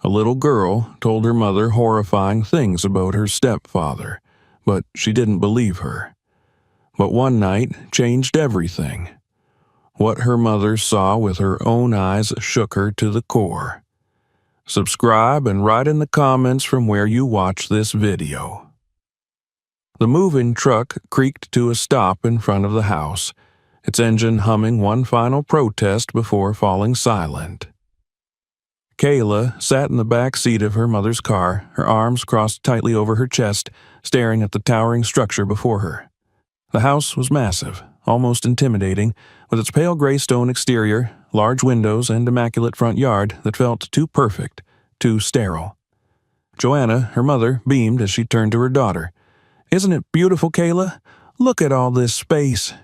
A little girl told her mother horrifying things about her stepfather, but she didn't believe her. But one night changed everything. What her mother saw with her own eyes shook her to the core. Subscribe and write in the comments from where you watch this video. The moving truck creaked to a stop in front of the house, its engine humming one final protest before falling silent. Kayla sat in the back seat of her mother's car, her arms crossed tightly over her chest, staring at the towering structure before her. The house was massive, almost intimidating, with its pale gray stone exterior, large windows, and immaculate front yard that felt too perfect, too sterile. Joanna, her mother, beamed as she turned to her daughter. "Isn't it beautiful, Kayla? Look at all this space.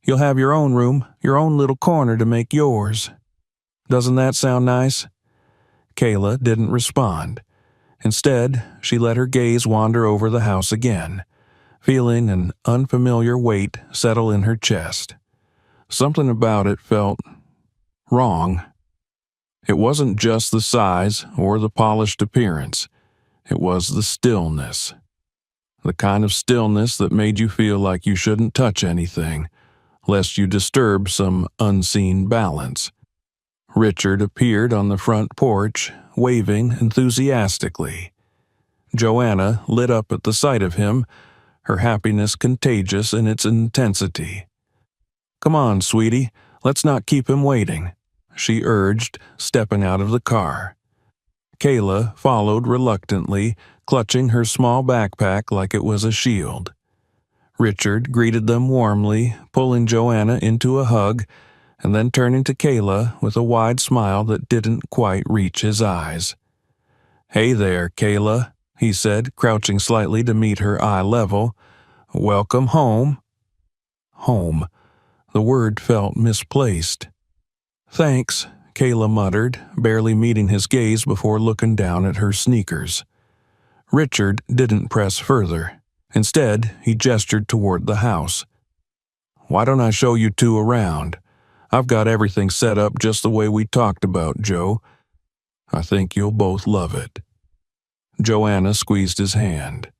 You'll have your own room, your own little corner to make yours. Doesn't that sound nice?" Kayla didn't respond. Instead, she let her gaze wander over the house again, feeling an unfamiliar weight settle in her chest. Something about it felt wrong. It wasn't just the size or the polished appearance. It was the stillness. The kind of stillness that made you feel like you shouldn't touch anything, lest you disturb some unseen balance. Richard appeared on the front porch, waving enthusiastically. Joanna lit up at the sight of him, her happiness contagious in its intensity. "Come on, sweetie, let's not keep him waiting," she urged, stepping out of the car. Kayla followed reluctantly, clutching her small backpack like it was a shield. Richard greeted them warmly, pulling Joanna into a hug, and then turning to Kayla with a wide smile that didn't quite reach his eyes. "Hey there, Kayla," he said, crouching slightly to meet her eye level. "Welcome home." Home. The word felt misplaced. "Thanks," Kayla muttered, barely meeting his gaze before looking down at her sneakers. Richard didn't press further. Instead, he gestured toward the house. "Why don't I show you two around? I've got everything set up just the way we talked about, Joe. I think you'll both love it." Joanna squeezed his hand.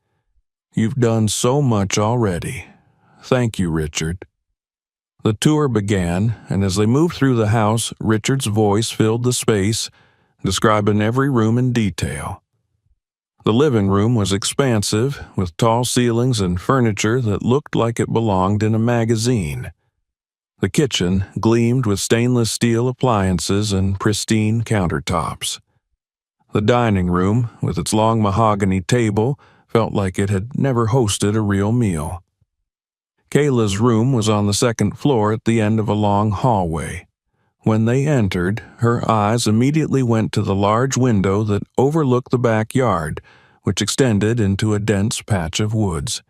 "You've done so much already. Thank you, Richard." The tour began, and as they moved through the house, Richard's voice filled the space, describing every room in detail. The living room was expansive, with tall ceilings and furniture that looked like it belonged in a magazine. The kitchen gleamed with stainless steel appliances and pristine countertops. The dining room, with its long mahogany table, felt like it had never hosted a real meal. Kayla's room was on the second floor at the end of a long hallway. When they entered, her eyes immediately went to the large window that overlooked the backyard, which extended into a dense patch of woods.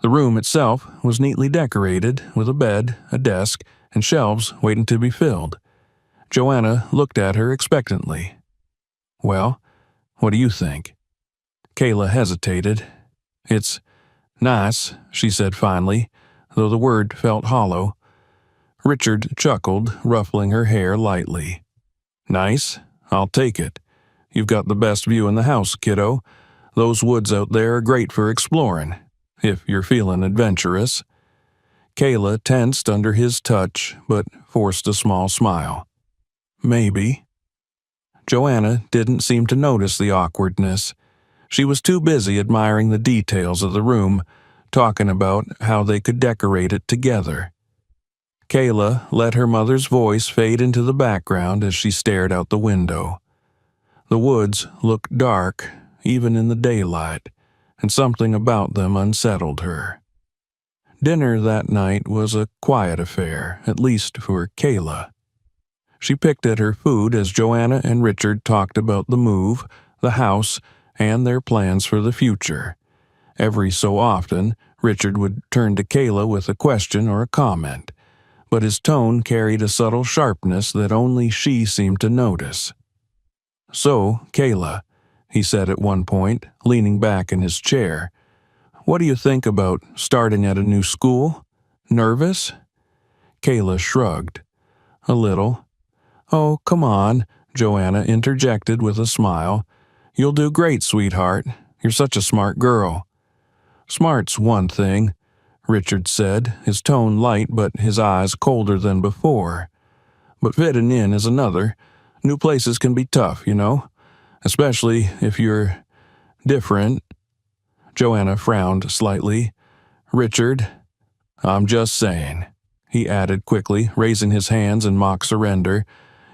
The room itself was neatly decorated, with a bed, a desk, and shelves waiting to be filled. Joanna looked at her expectantly. "Well, what do you think?" Kayla hesitated. "It's nice," she said finally, though the word felt hollow. Richard chuckled, ruffling her hair lightly. "Nice? I'll take it. You've got the best view in the house, kiddo. Those woods out there are great for exploring, if you're feeling adventurous." Kayla tensed under his touch, but forced a small smile. "Maybe." Joanna didn't seem to notice the awkwardness. She was too busy admiring the details of the room, talking about how they could decorate it together. Kayla let her mother's voice fade into the background as she stared out the window. The woods looked dark, even in the daylight, and something about them unsettled her. Dinner that night was a quiet affair, at least for Kayla. She picked at her food as Joanna and Richard talked about the move, the house, and their plans for the future. Every so often, Richard would turn to Kayla with a question or a comment, but his tone carried a subtle sharpness that only she seemed to notice. "So, Kayla," he said at one point, leaning back in his chair, "what do you think about starting at a new school? Nervous?" Kayla shrugged. "A little." "Oh, come on. Joanna interjected with a smile. "You'll do great, sweetheart. You're such a smart girl." "Smart's one thing," Richard said, his tone light but his eyes colder than before. "But fitting in is another. New places can be tough, you know, especially if you're different." Joanna frowned slightly. "Richard, I'm just saying," he added quickly, raising his hands in mock surrender.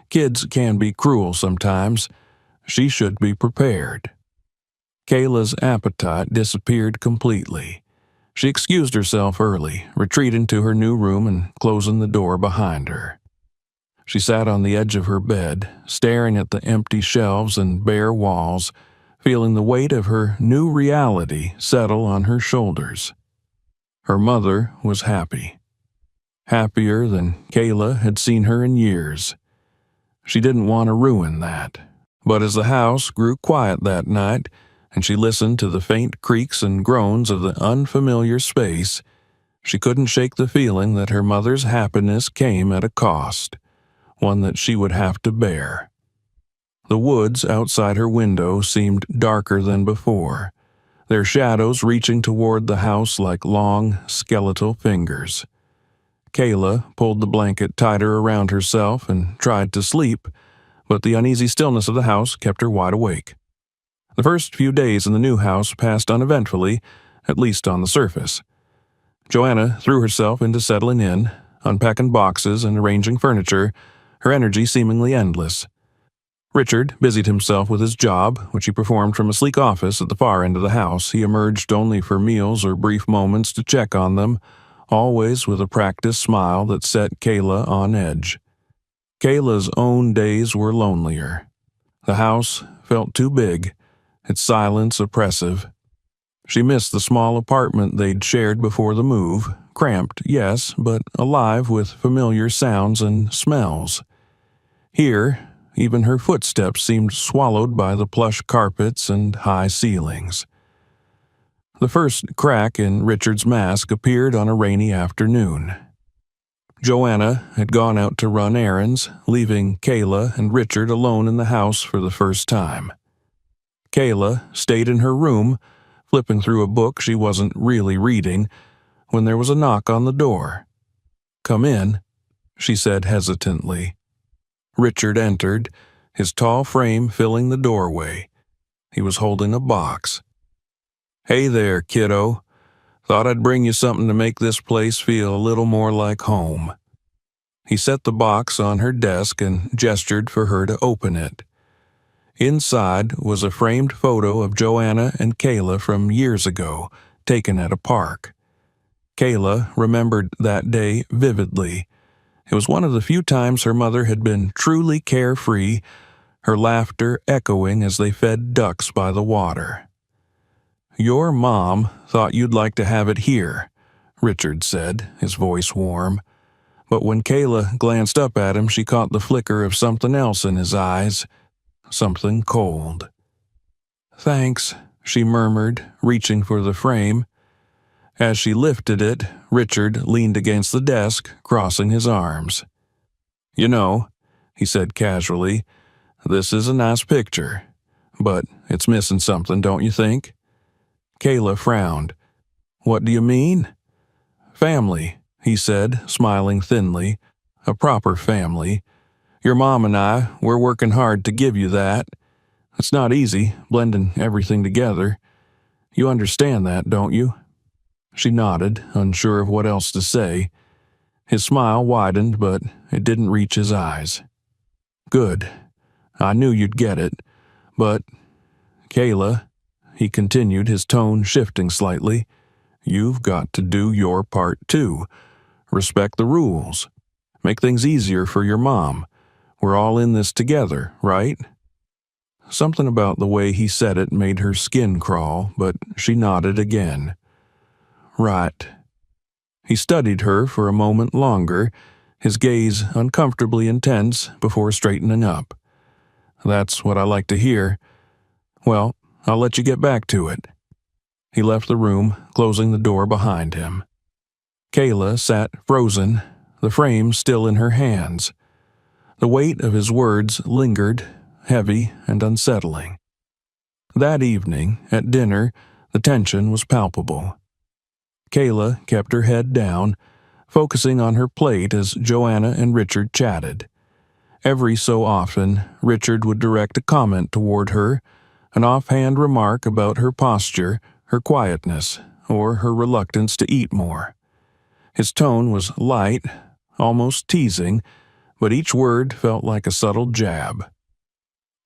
"Kids can be cruel sometimes. She should be prepared." Kayla's appetite disappeared completely. She excused herself early, retreating to her new room and closing the door behind her. She sat on the edge of her bed, staring at the empty shelves and bare walls, feeling the weight of her new reality settle on her shoulders. Her mother was happy. Happier than Kayla had seen her in years. She didn't want to ruin that. But as the house grew quiet that night, and she listened to the faint creaks and groans of the unfamiliar space, she couldn't shake the feeling that her mother's happiness came at a cost, one that she would have to bear. The woods outside her window seemed darker than before, their shadows reaching toward the house like long, skeletal fingers. Kayla pulled the blanket tighter around herself and tried to sleep, but the uneasy stillness of the house kept her wide awake. The first few days in the new house passed uneventfully, at least on the surface. Joanna threw herself into settling in, unpacking boxes and arranging furniture, her energy seemingly endless. Richard busied himself with his job, which he performed from a sleek office at the far end of the house. He emerged only for meals or brief moments to check on them, always with a practiced smile that set Kayla on edge. Kayla's own days were lonelier. The house felt too big, its silence oppressive. She missed the small apartment they'd shared before the move, cramped, yes, but alive with familiar sounds and smells. Here, even her footsteps seemed swallowed by the plush carpets and high ceilings. The first crack in Richard's mask appeared on a rainy afternoon. Joanna had gone out to run errands, leaving Kayla and Richard alone in the house for the first time. Kayla stayed in her room, flipping through a book she wasn't really reading, when there was a knock on the door. "Come in," she said hesitantly. Richard entered, his tall frame filling the doorway. He was holding a box. "Hey there, kiddo. Thought I'd bring you something to make this place feel a little more like home." He set the box on her desk and gestured for her to open it. Inside was a framed photo of Joanna and Kayla from years ago, taken at a park. Kayla remembered that day vividly. It was one of the few times her mother had been truly carefree, her laughter echoing as they fed ducks by the water. "Your mom thought you'd like to have it here," Richard said, his voice warm. But when Kayla glanced up at him, she caught the flicker of something else in his eyes, something cold. "Thanks," she murmured, reaching for the frame. As she lifted it, Richard leaned against the desk, crossing his arms. "You know," he said casually, "this is a nice picture, but it's missing something, don't you think?" Kayla frowned. "What do you mean?" "Family," he said, smiling thinly. "A proper family. Your mom and I, we're working hard to give you that. It's not easy, blending everything together. You understand that, don't you?" She nodded, unsure of what else to say. His smile widened, but it didn't reach his eyes. "Good. I knew you'd get it. But, Kayla," he continued, his tone shifting slightly, "you've got to do your part too. Respect the rules. Make things easier for your mom. We're all in this together, right?" Something about the way he said it made her skin crawl, but she nodded again. "Right." He studied her for a moment longer, his gaze uncomfortably intense before straightening up. "That's what I like to hear. Well, I'll let you get back to it." He left the room, closing the door behind him. Kayla sat frozen, the frame still in her hands. The weight of his words lingered, heavy and unsettling. That evening, at dinner, the tension was palpable. Kayla kept her head down, focusing on her plate as Joanna and Richard chatted. Every so often, Richard would direct a comment toward her, an offhand remark about her posture, her quietness, or her reluctance to eat more. His tone was light, almost teasing, but each word felt like a subtle jab.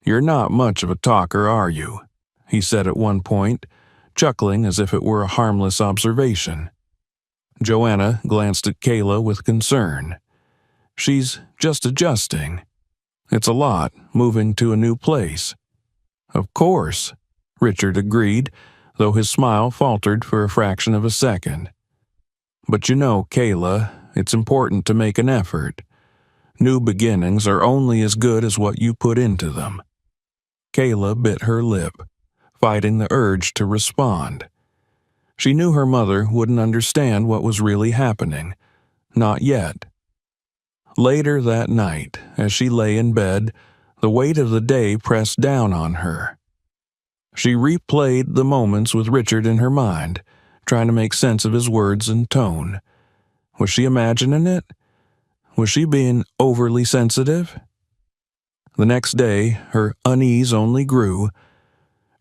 "You're not much of a talker, are you?" he said at one point, chuckling as if it were a harmless observation. Joanna glanced at Kayla with concern. "She's just adjusting. It's a lot, moving to a new place." "Of course," Richard agreed, though his smile faltered for a fraction of a second. "But you know, Kayla, it's important to make an effort. New beginnings are only as good as what you put into them." Kayla bit her lip, fighting the urge to respond. She knew her mother wouldn't understand what was really happening. Not yet. Later that night, as she lay in bed, the weight of the day pressed down on her. She replayed the moments with Richard in her mind, trying to make sense of his words and tone. Was she imagining it? Was she being overly sensitive? The next day, her unease only grew.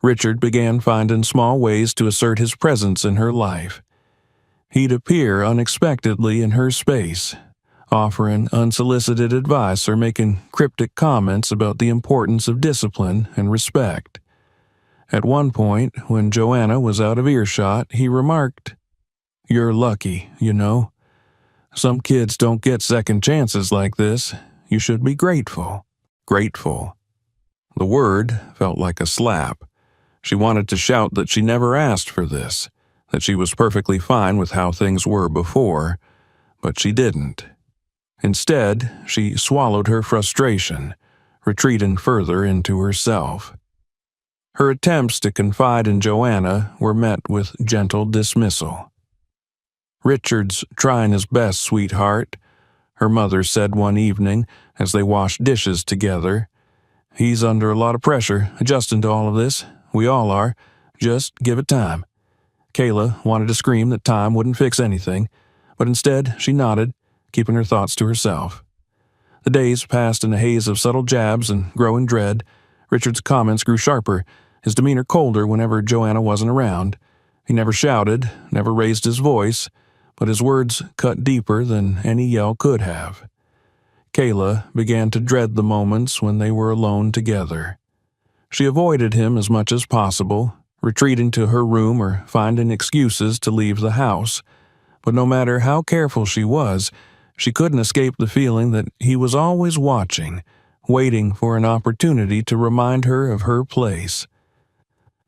Richard began finding small ways to assert his presence in her life. He'd appear unexpectedly in her space, offering unsolicited advice or making cryptic comments about the importance of discipline and respect. At one point, when Joanna was out of earshot, he remarked, "You're lucky, you know. Some kids don't get second chances like this. You should be grateful." Grateful. The word felt like a slap. She wanted to shout that she never asked for this, that she was perfectly fine with how things were before, but she didn't. Instead, she swallowed her frustration, retreating further into herself. Her attempts to confide in Joanna were met with gentle dismissal. "Richard's trying his best, sweetheart," her mother said one evening as they washed dishes together. "He's under a lot of pressure, adjusting to all of this. We all are. Just give it time." Kayla wanted to scream that time wouldn't fix anything, but instead she nodded, keeping her thoughts to herself. The days passed in a haze of subtle jabs and growing dread. Richard's comments grew sharper, his demeanor colder whenever Joanna wasn't around. He never shouted, never raised his voice, but his words cut deeper than any yell could have. Kayla began to dread the moments when they were alone together. She avoided him as much as possible, retreating to her room or finding excuses to leave the house. But no matter how careful she was, she couldn't escape the feeling that he was always watching, waiting for an opportunity to remind her of her place.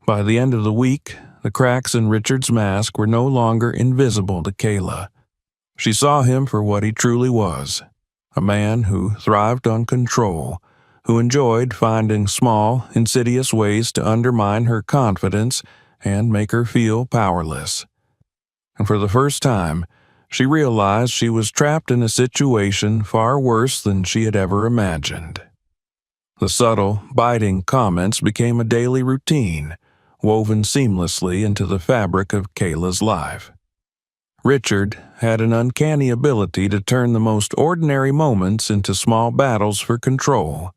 By the end of the week, the cracks in Richard's mask were no longer invisible to Kayla. She saw him for what he truly was, a man who thrived on control, who enjoyed finding small, insidious ways to undermine her confidence and make her feel powerless. And for the first time, she realized she was trapped in a situation far worse than she had ever imagined. The subtle, biting comments became a daily routine, woven seamlessly into the fabric of Kayla's life. Richard had an uncanny ability to turn the most ordinary moments into small battles for control.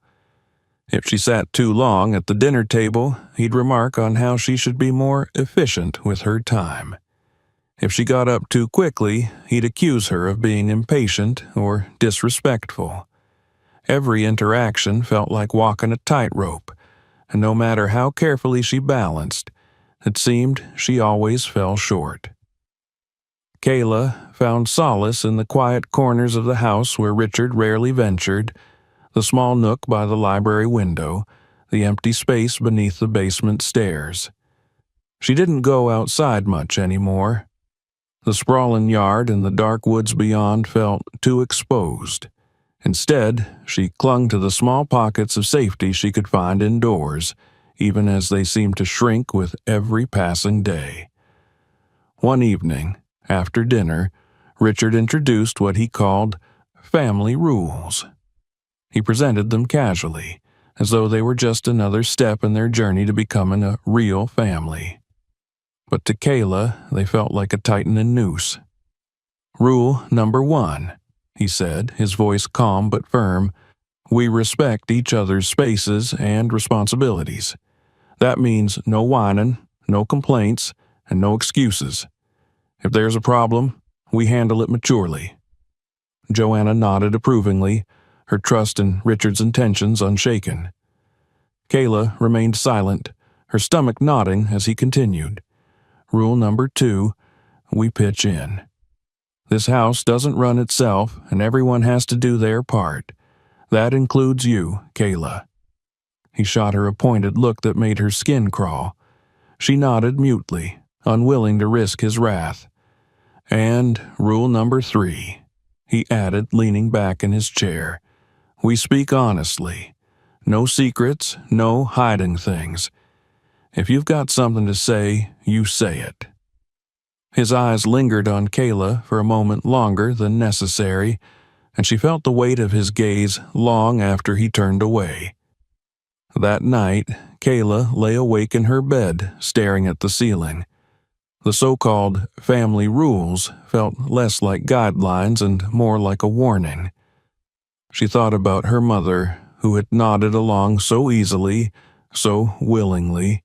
If she sat too long at the dinner table, he'd remark on how she should be more efficient with her time. If she got up too quickly, he'd accuse her of being impatient or disrespectful. Every interaction felt like walking a tightrope, and no matter how carefully she balanced, it seemed she always fell short. Kayla found solace in the quiet corners of the house where Richard rarely ventured, the small nook by the library window, the empty space beneath the basement stairs. She didn't go outside much anymore. The sprawling yard and the dark woods beyond felt too exposed. Instead, she clung to the small pockets of safety she could find indoors, even as they seemed to shrink with every passing day. One evening, after dinner, Richard introduced what he called family rules. He presented them casually, as though they were just another step in their journey to becoming a real family. But to Kayla, they felt like a tightening noose. "Rule number 1, he said, his voice calm but firm. "We respect each other's spaces and responsibilities. That means no whining, no complaints, and no excuses. If there's a problem, we handle it maturely." Joanna nodded approvingly, her trust in Richard's intentions unshaken. Kayla remained silent, her stomach knotting as he continued. "Rule number 2, we pitch in. This house doesn't run itself, and everyone has to do their part. That includes you, Kayla." He shot her a pointed look that made her skin crawl. She nodded mutely, unwilling to risk his wrath. "And rule number 3, he added, leaning back in his chair. "We speak honestly. No secrets, no hiding things. If you've got something to say, you say it." His eyes lingered on Kayla for a moment longer than necessary, and she felt the weight of his gaze long after he turned away. That night, Kayla lay awake in her bed, staring at the ceiling. The so-called family rules felt less like guidelines and more like a warning. She thought about her mother, who had nodded along so easily, so willingly.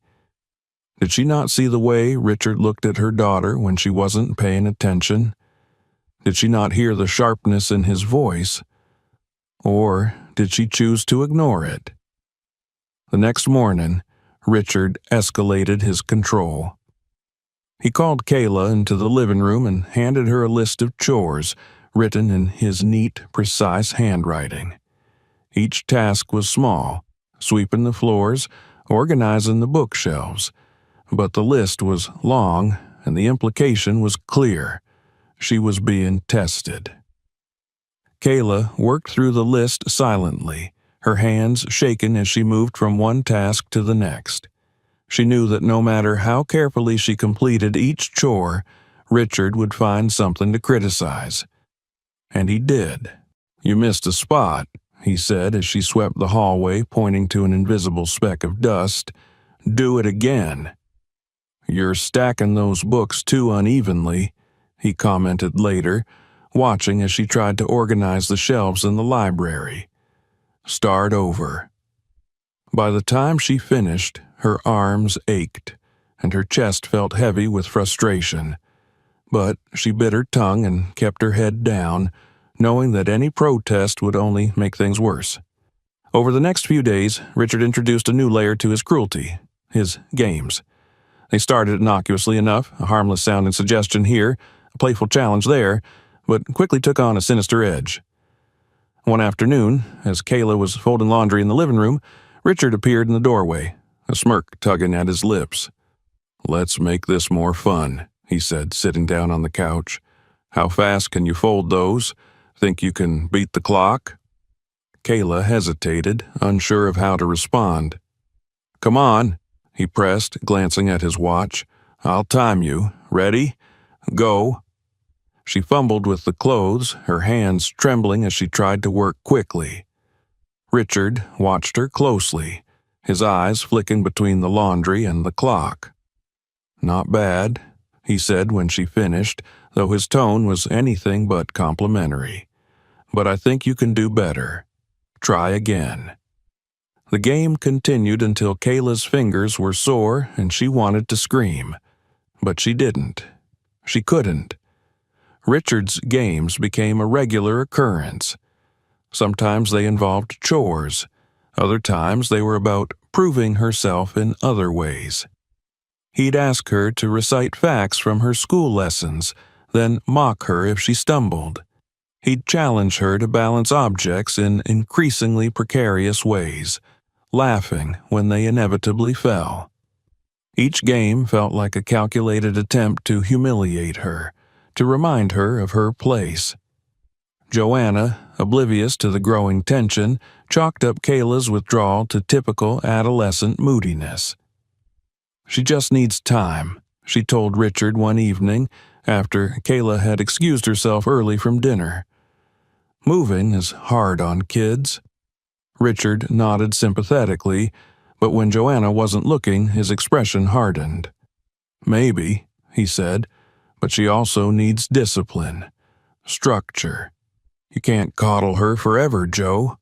Did she not see the way Richard looked at her daughter when she wasn't paying attention? Did she not hear the sharpness in his voice? Or did she choose to ignore it? The next morning, Richard escalated his control. He called Kayla into the living room and handed her a list of chores, written in his neat, precise handwriting. Each task was small, sweeping the floors, organizing the bookshelves, but the list was long, and the implication was clear. She was being tested. Kayla worked through the list silently, her hands shaken as she moved from one task to the next. She knew that no matter how carefully she completed each chore, Richard would find something to criticize. And he did. "You missed a spot," he said as she swept the hallway, pointing to an invisible speck of dust. "Do it again." "You're stacking those books too unevenly," he commented later, watching as she tried to organize the shelves in the library. "Start over." By the time she finished, her arms ached, and her chest felt heavy with frustration. But she bit her tongue and kept her head down, knowing that any protest would only make things worse. Over the next few days, Richard introduced a new layer to his cruelty: his games. They started innocuously enough, a harmless-sounding suggestion here, a playful challenge there, but quickly took on a sinister edge. One afternoon, as Kayla was folding laundry in the living room, Richard appeared in the doorway, a smirk tugging at his lips. "Let's make this more fun," he said, sitting down on the couch. "How fast can you fold those? Think you can beat the clock?" Kayla hesitated, unsure of how to respond. "Come on," he pressed, glancing at his watch. "I'll time you. Ready? Go." She fumbled with the clothes, her hands trembling as she tried to work quickly. Richard watched her closely, his eyes flicking between the laundry and the clock. "Not bad," he said when she finished, though his tone was anything but complimentary. "But I think you can do better. Try again." The game continued until Kayla's fingers were sore and she wanted to scream. But she didn't. She couldn't. Richard's games became a regular occurrence. Sometimes they involved chores. Other times they were about proving herself in other ways. He'd ask her to recite facts from her school lessons, then mock her if she stumbled. He'd challenge her to balance objects in increasingly precarious ways, laughing when they inevitably fell. Each game felt like a calculated attempt to humiliate her, to remind her of her place. Joanna, oblivious to the growing tension, chalked up Kayla's withdrawal to typical adolescent moodiness. "She just needs time," she told Richard one evening after Kayla had excused herself early from dinner. "Moving is hard on kids." Richard nodded sympathetically, but when Joanna wasn't looking, his expression hardened. "Maybe," he said, "but she also needs discipline. Structure. You can't coddle her forever, Joe."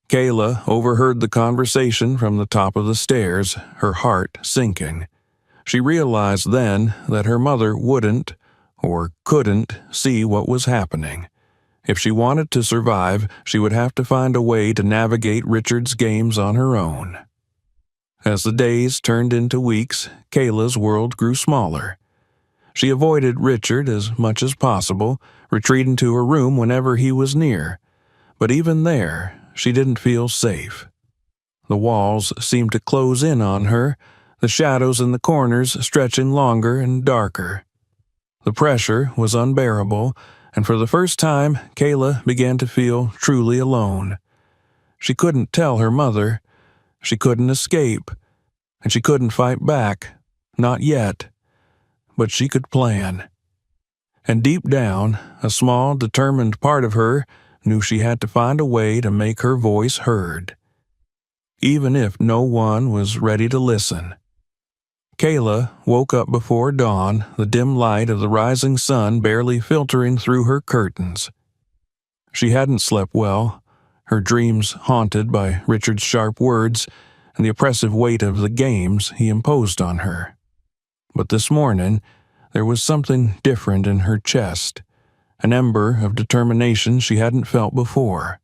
Kayla overheard the conversation from the top of the stairs, her heart sinking. She realized then that her mother wouldn't, or couldn't, see what was happening. If she wanted to survive, she would have to find a way to navigate Richard's games on her own. As the days turned into weeks, Kayla's world grew smaller. She avoided Richard as much as possible, retreating to her room whenever he was near. But even there, she didn't feel safe. The walls seemed to close in on her, the shadows in the corners stretching longer and darker. The pressure was unbearable, and for the first time, Kayla began to feel truly alone. She couldn't tell her mother, she couldn't escape, and she couldn't fight back, not yet. But she could plan. And deep down, a small, determined part of her knew she had to find a way to make her voice heard, even if no one was ready to listen. Kayla woke up before dawn, the dim light of the rising sun barely filtering through her curtains. She hadn't slept well, her dreams haunted by Richard's sharp words and the oppressive weight of the games he imposed on her. But this morning, there was something different in her chest, an ember of determination she hadn't felt before.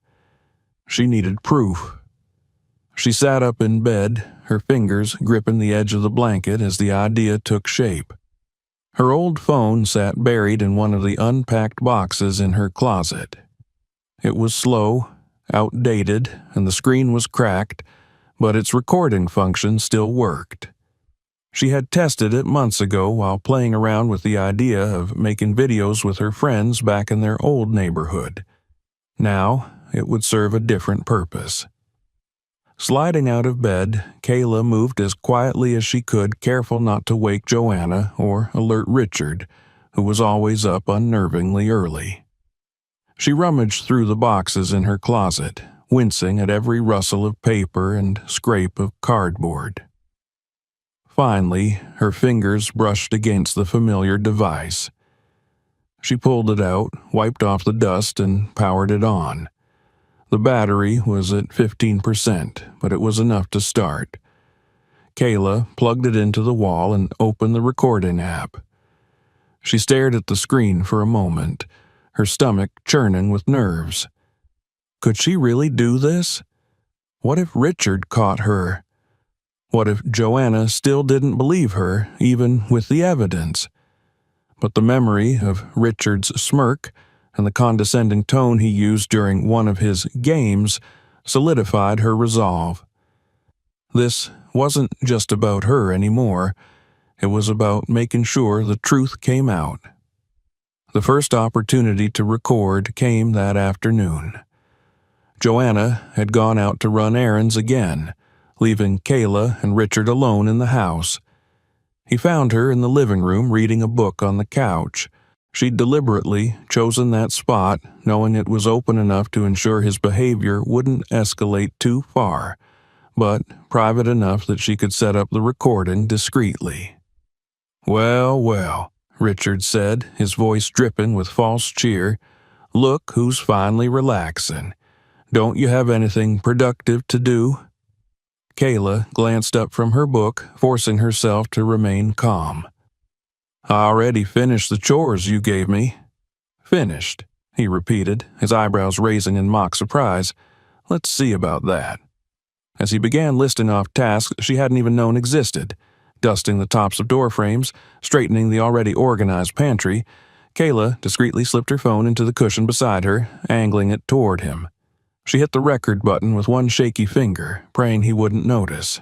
She needed proof. She sat up in bed, her fingers gripping the edge of the blanket as the idea took shape. Her old phone sat buried in one of the unpacked boxes in her closet. It was slow, outdated, and the screen was cracked, but its recording function still worked. She had tested it months ago while playing around with the idea of making videos with her friends back in their old neighborhood. Now, it would serve a different purpose. Sliding out of bed, Kayla moved as quietly as she could, careful not to wake Joanna or alert Richard, who was always up unnervingly early. She rummaged through the boxes in her closet, wincing at every rustle of paper and scrape of cardboard. Finally, her fingers brushed against the familiar device. She pulled it out, wiped off the dust, and powered it on. The battery was at 15%, but it was enough to start. Kayla plugged it into the wall and opened the recording app. She stared at the screen for a moment, her stomach churning with nerves. Could she really do this? What if Richard caught her? What if Joanna still didn't believe her, even with the evidence? But the memory of Richard's smirk and the condescending tone he used during one of his games solidified her resolve. This wasn't just about her anymore. It was about making sure the truth came out. The first opportunity to record came that afternoon. Joanna had gone out to run errands again, leaving Kayla and Richard alone in the house. He found her in the living room reading a book on the couch. She'd deliberately chosen that spot, knowing it was open enough to ensure his behavior wouldn't escalate too far, but private enough that she could set up the recording discreetly. "Well, well," Richard said, his voice dripping with false cheer. "Look who's finally relaxing. Don't you have anything productive to do?" Kayla glanced up from her book, forcing herself to remain calm. "I already finished the chores you gave me." "Finished," he repeated, his eyebrows raising in mock surprise. "Let's see about that." As he began listing off tasks she hadn't even known existed, dusting the tops of door frames, straightening the already organized pantry, Kayla discreetly slipped her phone into the cushion beside her, angling it toward him. She hit the record button with one shaky finger, praying he wouldn't notice.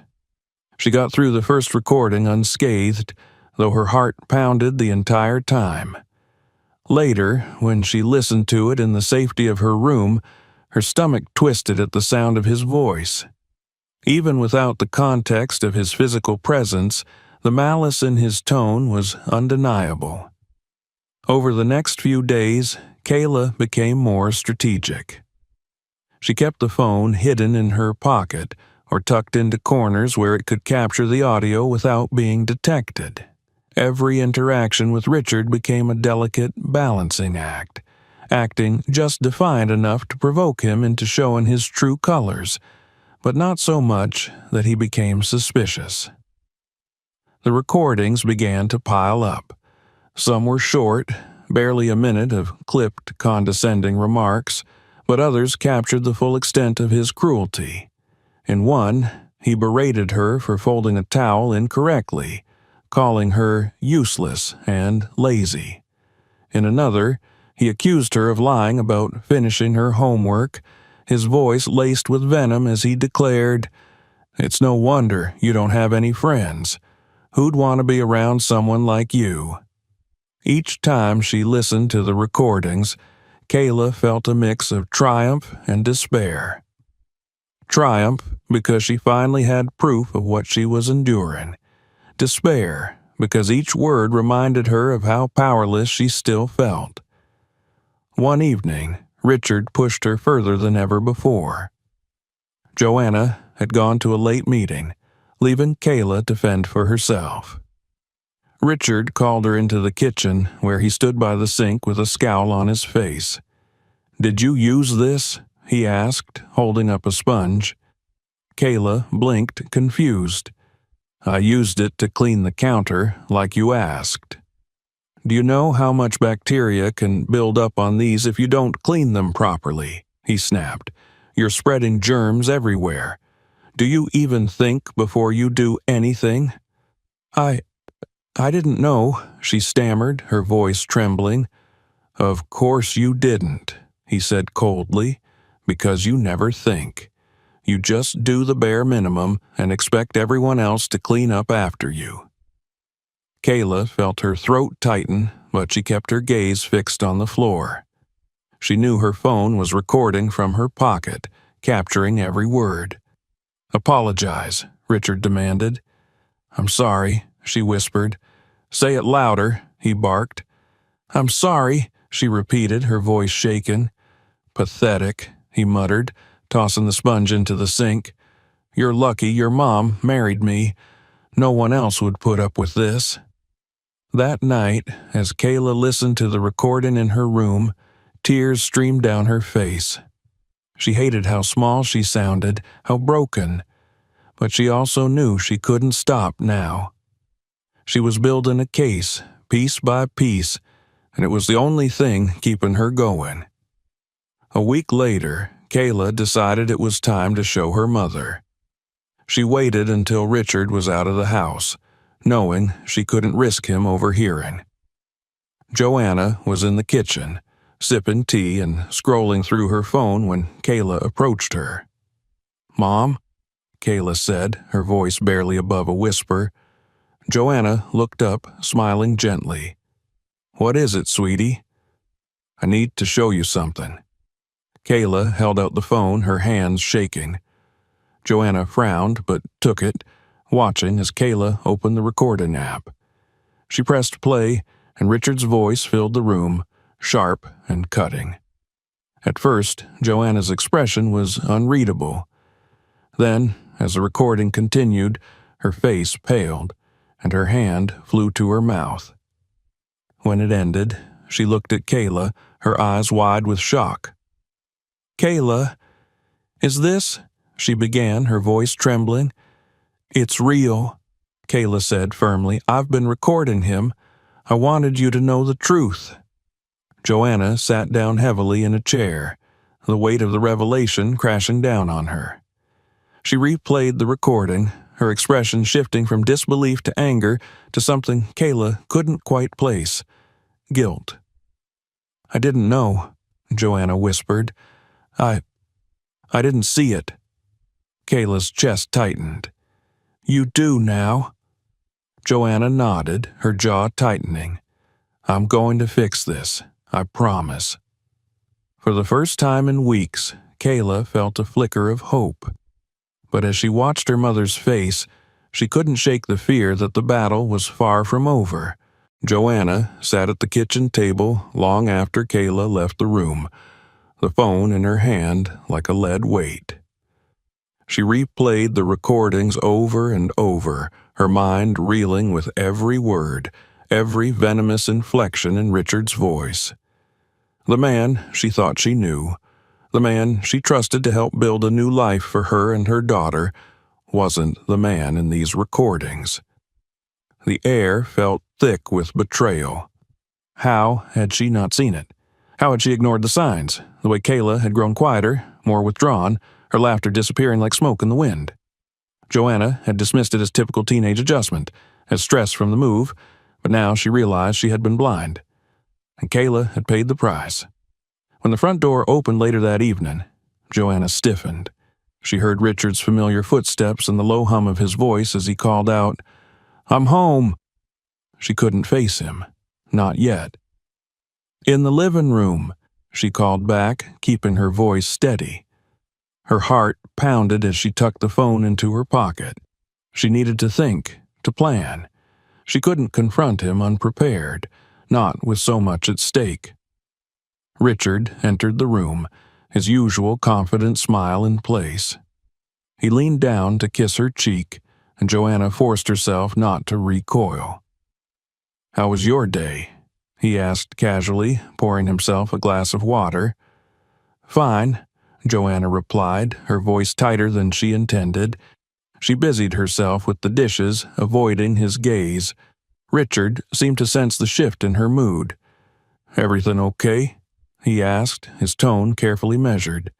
She got through the first recording unscathed, though her heart pounded the entire time. Later, when she listened to it in the safety of her room, her stomach twisted at the sound of his voice. Even without the context of his physical presence, the malice in his tone was undeniable. Over the next few days, Kayla became more strategic. She kept the phone hidden in her pocket or tucked into corners where it could capture the audio without being detected. Every interaction with Richard became a delicate balancing act, acting just defiant enough to provoke him into showing his true colors, but not so much that he became suspicious. The recordings began to pile up. Some were short, barely a minute of clipped, condescending remarks, but others captured the full extent of his cruelty. In one, he berated her for folding a towel incorrectly, calling her useless and lazy. In another, he accused her of lying about finishing her homework, his voice laced with venom as he declared, "It's no wonder you don't have any friends. Who'd want to be around someone like you?" Each time she listened to the recordings, Kayla felt a mix of triumph and despair. Triumph because she finally had proof of what she was enduring. Despair because each word reminded her of how powerless she still felt. One evening, Richard pushed her further than ever before. Joanna had gone to a late meeting, leaving Kayla to fend for herself. Richard called her into the kitchen, where he stood by the sink with a scowl on his face. "Did you use this?" he asked, holding up a sponge. Kayla blinked, confused. "I used it to clean the counter, like you asked." "Do you know how much bacteria can build up on these if you don't clean them properly?" he snapped. "You're spreading germs everywhere. Do you even think before you do anything?" I didn't know," she stammered, her voice trembling. "Of course you didn't," he said coldly, "because you never think. You just do the bare minimum and expect everyone else to clean up after you." Kayla felt her throat tighten, but she kept her gaze fixed on the floor. She knew her phone was recording from her pocket, capturing every word. "Apologize," Richard demanded. "I'm sorry," she whispered. "Say it louder," he barked. "I'm sorry," she repeated, her voice shaken. "Pathetic," he muttered, tossing the sponge into the sink. "You're lucky your mom married me. No one else would put up with this." That night, as Kayla listened to the recording in her room, tears streamed down her face. She hated how small she sounded, how broken, but she also knew she couldn't stop now. She was building a case, piece by piece, and it was the only thing keeping her going. A week later, Kayla decided it was time to show her mother. She waited until Richard was out of the house, knowing she couldn't risk him overhearing. Joanna was in the kitchen, sipping tea and scrolling through her phone when Kayla approached her. "Mom?" Kayla said, her voice barely above a whisper. Joanna looked up, smiling gently. "What is it, sweetie?" "I need to show you something." Kayla held out the phone, her hands shaking. Joanna frowned, but took it, watching as Kayla opened the recording app. She pressed play, and Richard's voice filled the room, sharp and cutting. At first, Joanna's expression was unreadable. Then, as the recording continued, her face paled, and her hand flew to her mouth. When it ended, she looked at Kayla, her eyes wide with shock. "Kayla, is this?" she began, her voice trembling. "It's real," Kayla said firmly. "I've been recording him. I wanted you to know the truth." Joanna sat down heavily in a chair, the weight of the revelation crashing down on her. She replayed the recording, her expression shifting from disbelief to anger to something Kayla couldn't quite place: guilt. "I didn't know," Joanna whispered. I didn't see it." Kayla's chest tightened. "You do now." Joanna nodded, her jaw tightening. "I'm going to fix this, I promise." For the first time in weeks, Kayla felt a flicker of hope. But as she watched her mother's face, she couldn't shake the fear that the battle was far from over. Joanna sat at the kitchen table long after Kayla left the room, the phone in her hand like a lead weight. She replayed the recordings over and over, her mind reeling with every word, every venomous inflection in Richard's voice. The man she thought she knew, the man she trusted to help build a new life for her and her daughter, wasn't the man in these recordings. The air felt thick with betrayal. How had she not seen it? How had she ignored the signs, the way Kayla had grown quieter, more withdrawn, her laughter disappearing like smoke in the wind? Joanna had dismissed it as typical teenage adjustment, as stress from the move, but now she realized she had been blind. And Kayla had paid the price. When the front door opened later that evening, Joanna stiffened. She heard Richard's familiar footsteps and the low hum of his voice as he called out, "I'm home." She couldn't face him. Not yet. "In the living room," she called back, keeping her voice steady. Her heart pounded as she tucked the phone into her pocket. She needed to think, to plan. She couldn't confront him unprepared, not with so much at stake. Richard entered the room, his usual confident smile in place. He leaned down to kiss her cheek, and Joanna forced herself not to recoil. "How was your day?" he asked casually, pouring himself a glass of water. "Fine," Joanna replied, her voice tighter than she intended. She busied herself with the dishes, avoiding his gaze. Richard seemed to sense the shift in her mood. "Everything okay?" he asked, his tone carefully measured.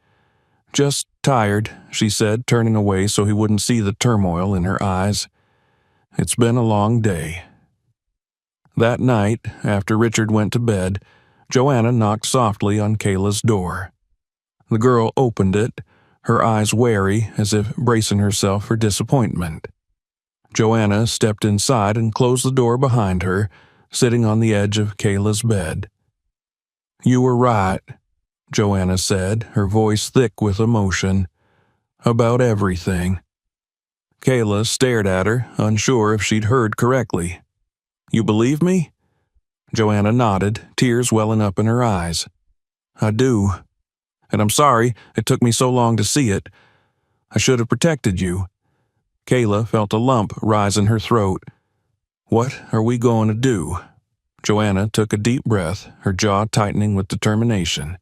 "Just tired," she said, turning away so he wouldn't see the turmoil in her eyes. "It's been a long day." That night, after Richard went to bed, Joanna knocked softly on Kayla's door. The girl opened it, her eyes wary as if bracing herself for disappointment. Joanna stepped inside and closed the door behind her, sitting on the edge of Kayla's bed. "You were right," Joanna said, her voice thick with emotion. "About everything." Kayla stared at her, unsure if she'd heard correctly. "You believe me?" Joanna nodded, tears welling up in her eyes. "I do. And I'm sorry it took me so long to see it. I should have protected you." Kayla felt a lump rise in her throat. "What are we going to do?" Joanna took a deep breath, her jaw tightening with determination.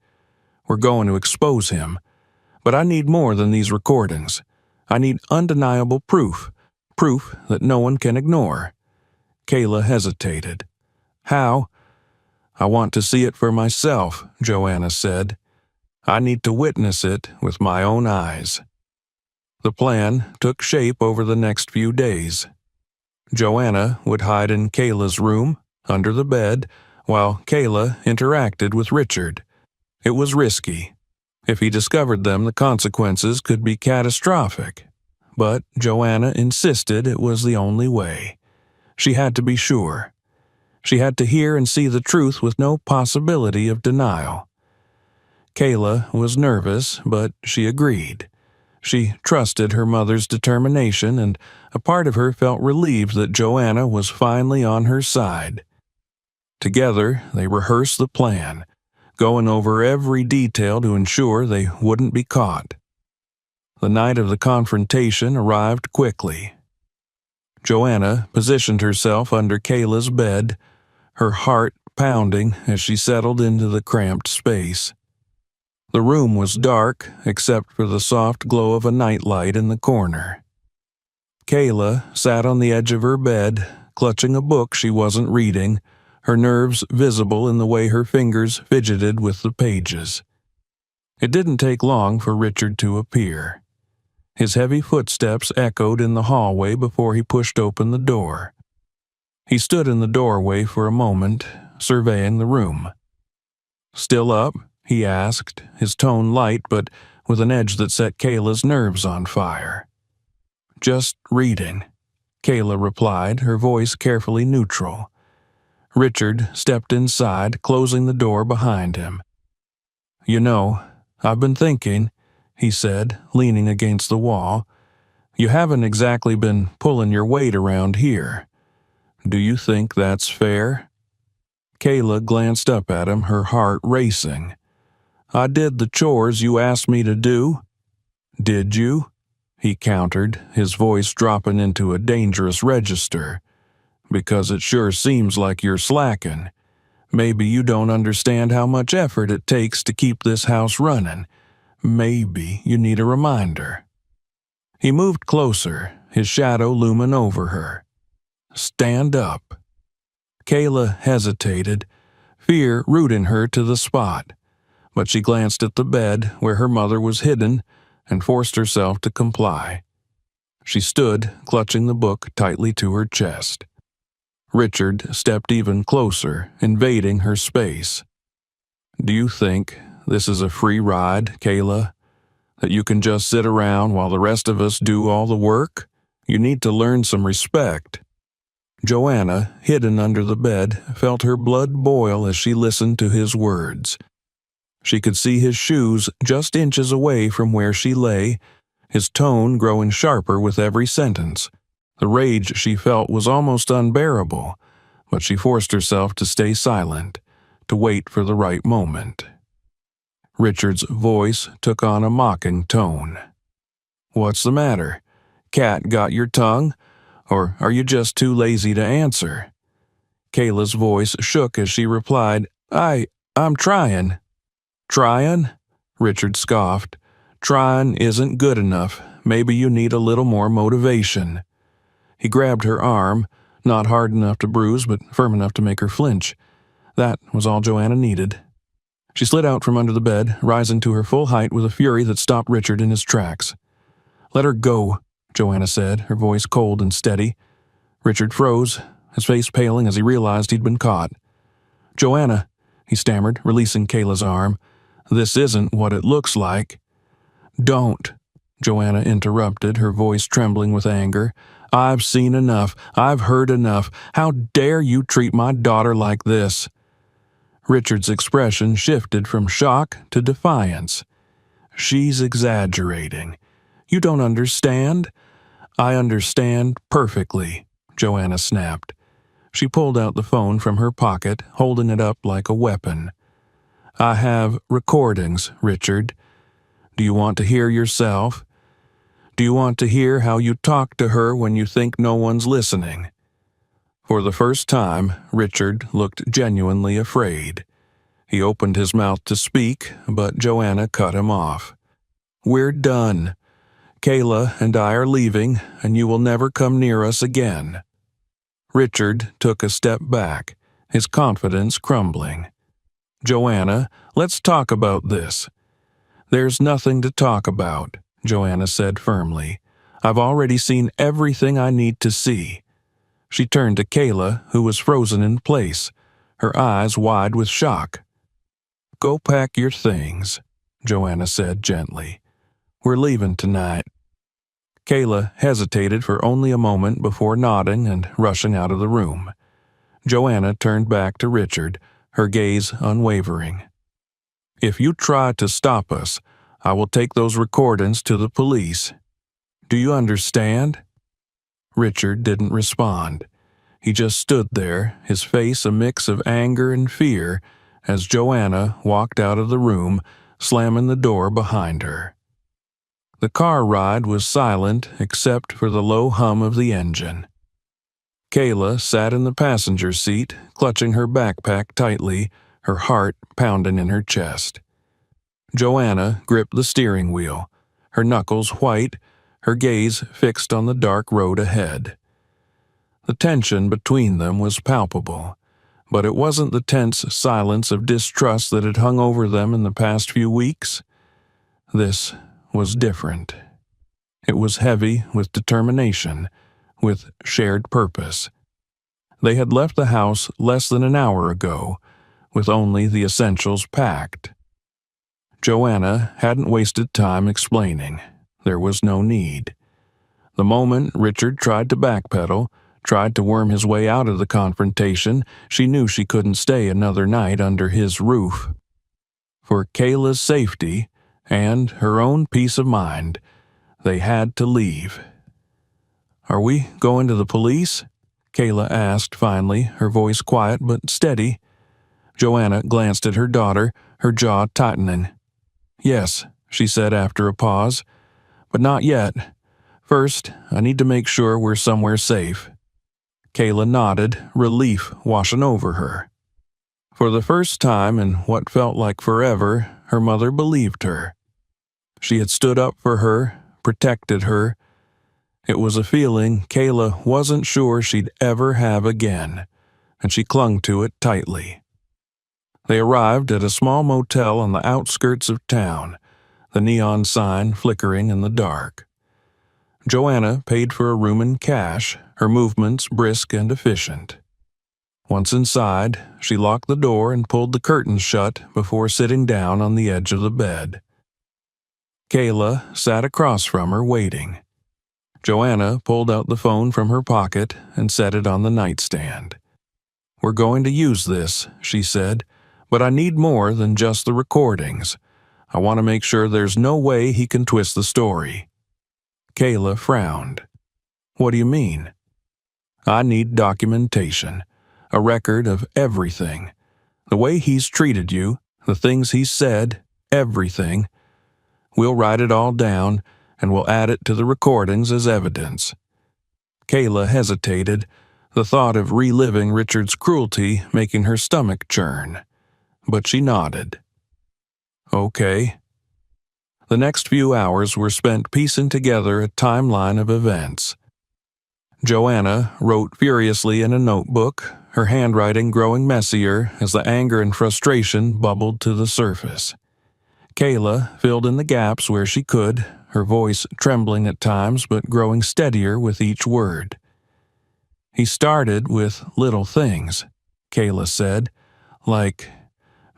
"We're going to expose him. But I need more than these recordings. I need undeniable proof. Proof that no one can ignore." Kayla hesitated. "How?" "I want to see it for myself," Joanna said. "I need to witness it with my own eyes." The plan took shape over the next few days. Joanna would hide in Kayla's room, under the bed, while Kayla interacted with Richard. It was risky. If he discovered them, the consequences could be catastrophic. But Joanna insisted it was the only way. She had to be sure. She had to hear and see the truth with no possibility of denial. Kayla was nervous, but she agreed. She trusted her mother's determination, and a part of her felt relieved that Joanna was finally on her side. Together, they rehearsed the plan, going over every detail to ensure they wouldn't be caught. The night of the confrontation arrived quickly. Joanna positioned herself under Kayla's bed, her heart pounding as she settled into the cramped space. The room was dark, except for the soft glow of a nightlight in the corner. Kayla sat on the edge of her bed, clutching a book she wasn't reading, her nerves visible in the way her fingers fidgeted with the pages. It didn't take long for Richard to appear. His heavy footsteps echoed in the hallway before he pushed open the door. He stood in the doorway for a moment, surveying the room. "Still up?" he asked, his tone light but with an edge that set Kayla's nerves on fire. "Just reading," Kayla replied, her voice carefully neutral. Richard stepped inside, closing the door behind him. "You know, I've been thinking," he said, leaning against the wall. "You haven't exactly been pulling your weight around here. Do you think that's fair?" Kayla glanced up at him, her heart racing. I did the chores you asked me to do." "Did you?" he countered, his voice dropping into a dangerous register. "Because it sure seems like you're slacking. Maybe you don't understand how much effort it takes to keep this house running. Maybe you need a reminder." He moved closer, his shadow looming over her. "Stand up." Kayla hesitated, fear rooting her to the spot, but she glanced at the bed where her mother was hidden and forced herself to comply. She stood, clutching the book tightly to her chest. Richard stepped even closer, invading her space. "Do you think this is a free ride, Kayla? That you can just sit around while the rest of us do all the work? You need to learn some respect." Joanna, hidden under the bed, felt her blood boil as she listened to his words. She could see his shoes just inches away from where she lay, his tone growing sharper with every sentence. The rage she felt was almost unbearable, but she forced herself to stay silent, to wait for the right moment. Richard's voice took on a mocking tone. "What's the matter? Cat got your tongue? Or are you just too lazy to answer?" Kayla's voice shook as she replied, I'm trying." "Trying?" Richard scoffed. "Trying isn't good enough. Maybe you need a little more motivation." He grabbed her arm, not hard enough to bruise, but firm enough to make her flinch. That was all Joanna needed. She slid out from under the bed, rising to her full height with a fury that stopped Richard in his tracks. "Let her go," Joanna said, her voice cold and steady. Richard froze, his face paling as he realized he'd been caught. "Joanna," he stammered, releasing Kayla's arm, "this isn't what it looks like." "Don't," Joanna interrupted, her voice trembling with anger. "I've seen enough. I've heard enough. How dare you treat my daughter like this?" Richard's expression shifted from shock to defiance. "She's exaggerating. You don't understand." "I understand perfectly," Joanna snapped. She pulled out the phone from her pocket, holding it up like a weapon. "I have recordings, Richard. Do you want to hear yourself? Do you want to hear how you talk to her when you think no one's listening?" For the first time, Richard looked genuinely afraid. He opened his mouth to speak, but Joanna cut him off. "We're done. Kayla and I are leaving, and you will never come near us again." Richard took a step back, his confidence crumbling. "Joanna, let's talk about this." "There's nothing to talk about," Joanna said firmly. "I've already seen everything I need to see." She turned to Kayla, who was frozen in place, her eyes wide with shock. "Go pack your things," Joanna said gently. "We're leaving tonight." Kayla hesitated for only a moment before nodding and rushing out of the room. Joanna turned back to Richard, her gaze unwavering. "If you try to stop us, I will take those recordings to the police. Do you understand?" Richard didn't respond. He just stood there, his face a mix of anger and fear, as Joanna walked out of the room, slamming the door behind her. The car ride was silent except for the low hum of the engine. Kayla sat in the passenger seat, clutching her backpack tightly, her heart pounding in her chest. Joanna gripped the steering wheel, her knuckles white, her gaze fixed on the dark road ahead. The tension between them was palpable, but it wasn't the tense silence of distrust that had hung over them in the past few weeks. This was different. It was heavy with determination, with shared purpose. They had left the house less than an hour ago, with only the essentials packed. Joanna hadn't wasted time explaining. There was no need. The moment Richard tried to backpedal, tried to worm his way out of the confrontation, she knew she couldn't stay another night under his roof. For Kayla's safety, and her own peace of mind, they had to leave. "Are we going to the police?" Kayla asked finally, her voice quiet but steady. Joanna glanced at her daughter, her jaw tightening. Yes, she said after a pause, but not yet. First, I need to make sure we're somewhere safe. Kayla nodded, relief washing over her. For the first time in what felt like forever, her mother believed her. She had stood up for her, protected her. It was a feeling Kayla wasn't sure she'd ever have again, and she clung to it tightly. They arrived at a small motel on the outskirts of town, the neon sign flickering in the dark. Joanna paid for a room in cash, her movements brisk and efficient. Once inside, she locked the door and pulled the curtains shut before sitting down on the edge of the bed. Kayla sat across from her, waiting. Joanna pulled out the phone from her pocket and set it on the nightstand. "We're going to use this," she said, "but I need more than just the recordings. I want to make sure there's no way he can twist the story." Kayla frowned. "What do you mean?" "I need documentation, a record of everything. The way he's treated you, the things he's said, everything. We'll write it all down, and we'll add it to the recordings as evidence." Kayla hesitated, the thought of reliving Richard's cruelty making her stomach churn. But she nodded. "Okay." The next few hours were spent piecing together a timeline of events. Joanna wrote furiously in a notebook, her handwriting growing messier as the anger and frustration bubbled to the surface. Kayla filled in the gaps where she could, her voice trembling at times but growing steadier with each word. "He started with little things," Kayla said, "like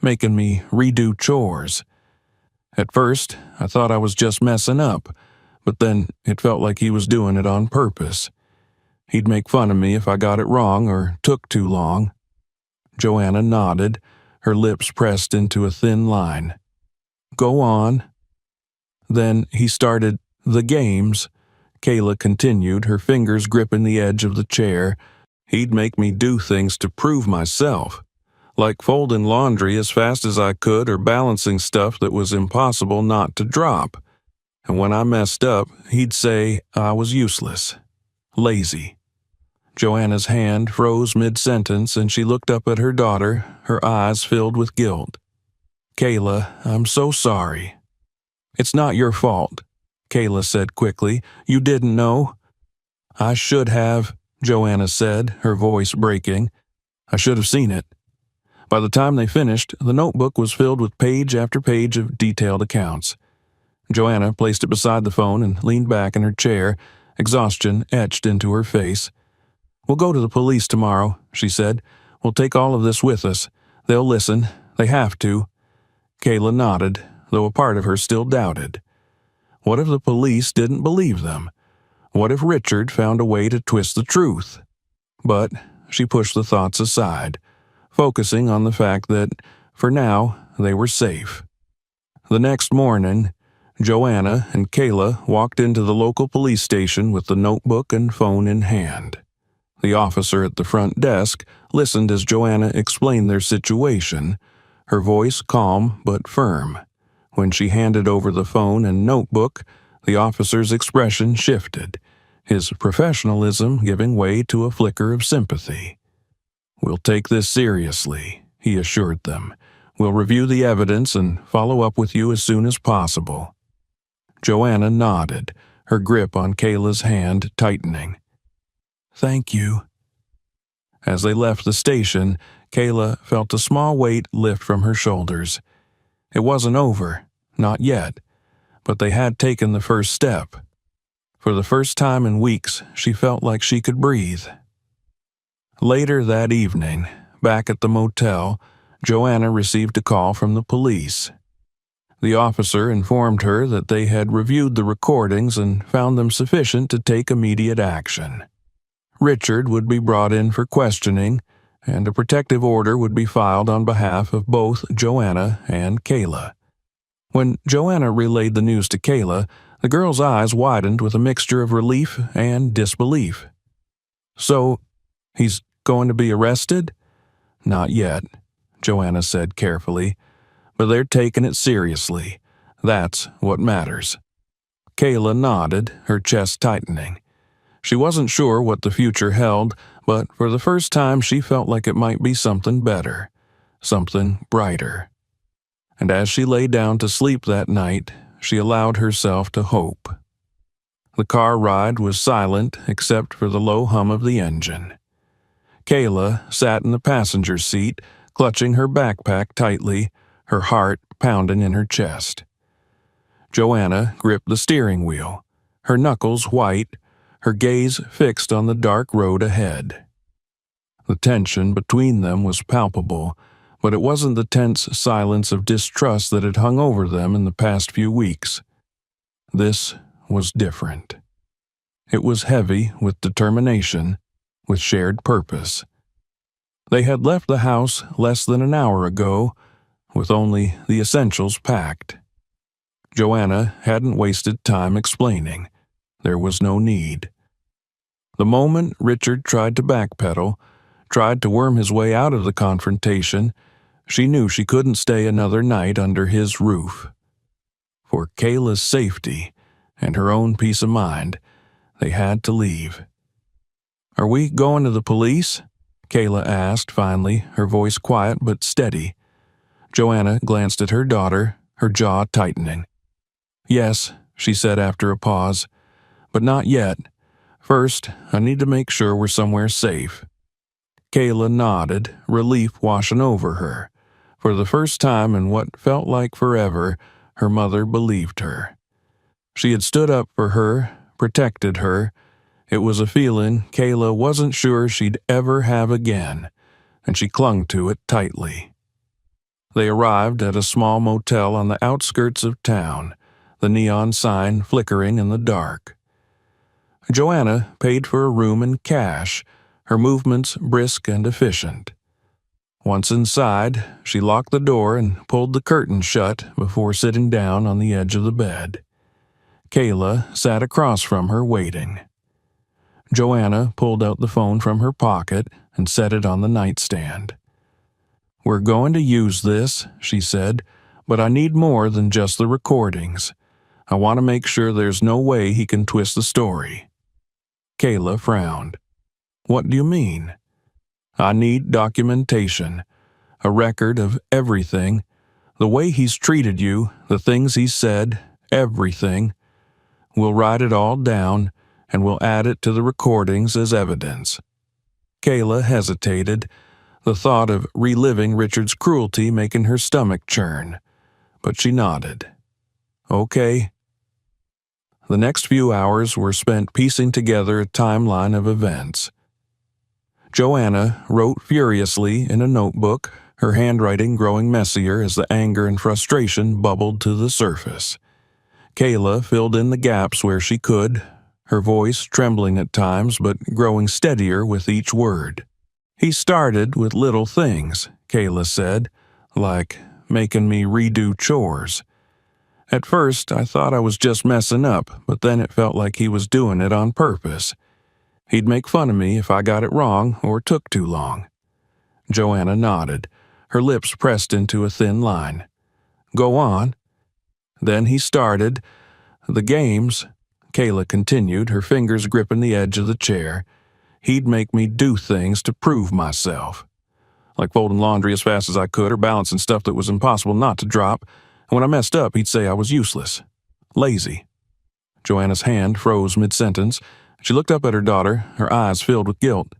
making me redo chores. At first, I thought I was just messing up, but then it felt like he was doing it on purpose. He'd make fun of me if I got it wrong or took too long." Joanna nodded, her lips pressed into a thin line. "Go on." "Then he started the games," Kayla continued, her fingers gripping the edge of the chair. "He'd make me do things to prove myself, like folding laundry as fast as I could or balancing stuff that was impossible not to drop. And when I messed up, he'd say I was useless, lazy." Joanna's hand froze mid-sentence and she looked up at her daughter, her eyes filled with guilt. "Kayla, I'm so sorry." "It's not your fault," Kayla said quickly. "You didn't know." "I should have," Joanna said, her voice breaking. "I should have seen it." By the time they finished, the notebook was filled with page after page of detailed accounts. Joanna placed it beside the phone and leaned back in her chair, exhaustion etched into her face. "We'll go to the police tomorrow," she said. "We'll take all of this with us. They'll listen. They have to." Kayla nodded, though a part of her still doubted. What if the police didn't believe them? What if Richard found a way to twist the truth? But she pushed the thoughts aside, focusing on the fact that, for now, they were safe. The next morning, Joanna and Kayla walked into the local police station with the notebook and phone in hand. The officer at the front desk listened as Joanna explained their situation, her voice calm but firm. When she handed over the phone and notebook, the officer's expression shifted, his professionalism giving way to a flicker of sympathy. "We'll take this seriously," he assured them. "We'll review the evidence and follow up with you as soon as possible." Joanna nodded, her grip on Kayla's hand tightening. "Thank you." As they left the station, Kayla felt a small weight lift from her shoulders. It wasn't over, not yet, but they had taken the first step. For the first time in weeks, she felt like she could breathe. Later that evening, back at the motel, Joanna received a call from the police. The officer informed her that they had reviewed the recordings and found them sufficient to take immediate action. Richard would be brought in for questioning, and a protective order would be filed on behalf of both Joanna and Kayla. When Joanna relayed the news to Kayla, the girl's eyes widened with a mixture of relief and disbelief. "So, he's going to be arrested?" "Not yet," Joanna said carefully, "but they're taking it seriously. That's what matters. Kayla nodded, her chest tightening. She wasn't sure what the future held, but for the first time she felt like it might be something better, something brighter. And as she lay down to sleep that night, she allowed herself to hope. The car ride was silent except for the low hum of the engine. Kayla sat in the passenger seat, clutching her backpack tightly, her heart pounding in her chest. Joanna gripped the steering wheel, her knuckles white, her gaze fixed on the dark road ahead. The tension between them was palpable, but it wasn't the tense silence of distrust that had hung over them in the past few weeks. This was different. It was heavy with determination, with shared purpose. They had left the house less than an hour ago, with only the essentials packed. Joanna hadn't wasted time explaining. There was no need. The moment Richard tried to backpedal, tried to worm his way out of the confrontation, she knew she couldn't stay another night under his roof. For Kayla's safety and her own peace of mind, they had to leave. "Are we going to the police?" Kayla asked finally, her voice quiet but steady. Joanna glanced at her daughter, her jaw tightening. "Yes," she said after a pause, "but not yet. First, I need to make sure we're somewhere safe." Kayla nodded, relief washing over her. For the first time in what felt like forever, her mother believed her. She had stood up for her, protected her. It was a feeling Kayla wasn't sure she'd ever have again, and she clung to it tightly. They arrived at a small motel on the outskirts of town, the neon sign flickering in the dark. Joanna paid for a room in cash, her movements brisk and efficient. Once inside, she locked the door and pulled the curtain shut before sitting down on the edge of the bed. Kayla sat across from her waiting. Joanna pulled out the phone from her pocket and set it on the nightstand. "We're going to use this," she said, "but I need more than just the recordings. I want to make sure there's no way he can twist the story." Kayla frowned. "What do you mean?" "I need documentation, a record of everything, the way he's treated you, the things he's said, everything. We'll write it all down, and we'll add it to the recordings as evidence." Kayla hesitated, the thought of reliving Richard's cruelty making her stomach churn, but she nodded. "Okay." The next few hours were spent piecing together a timeline of events. Joanna wrote furiously in a notebook, her handwriting growing messier as the anger and frustration bubbled to the surface. Kayla filled in the gaps where she could, her voice trembling at times but growing steadier with each word. "He started with little things," Kayla said, "like making me redo chores. At first, I thought I was just messing up, but then it felt like he was doing it on purpose. He'd make fun of me if I got it wrong or took too long." Joanna nodded, her lips pressed into a thin line. "Go on." "Then he started. The games," Kayla continued, her fingers gripping the edge of the chair. "He'd make me do things to prove myself. Like folding laundry as fast as I could or balancing stuff that was impossible not to drop. And when I messed up, he'd say I was useless. Lazy." Joanna's hand froze mid-sentence. She looked up at her daughter, her eyes filled with guilt.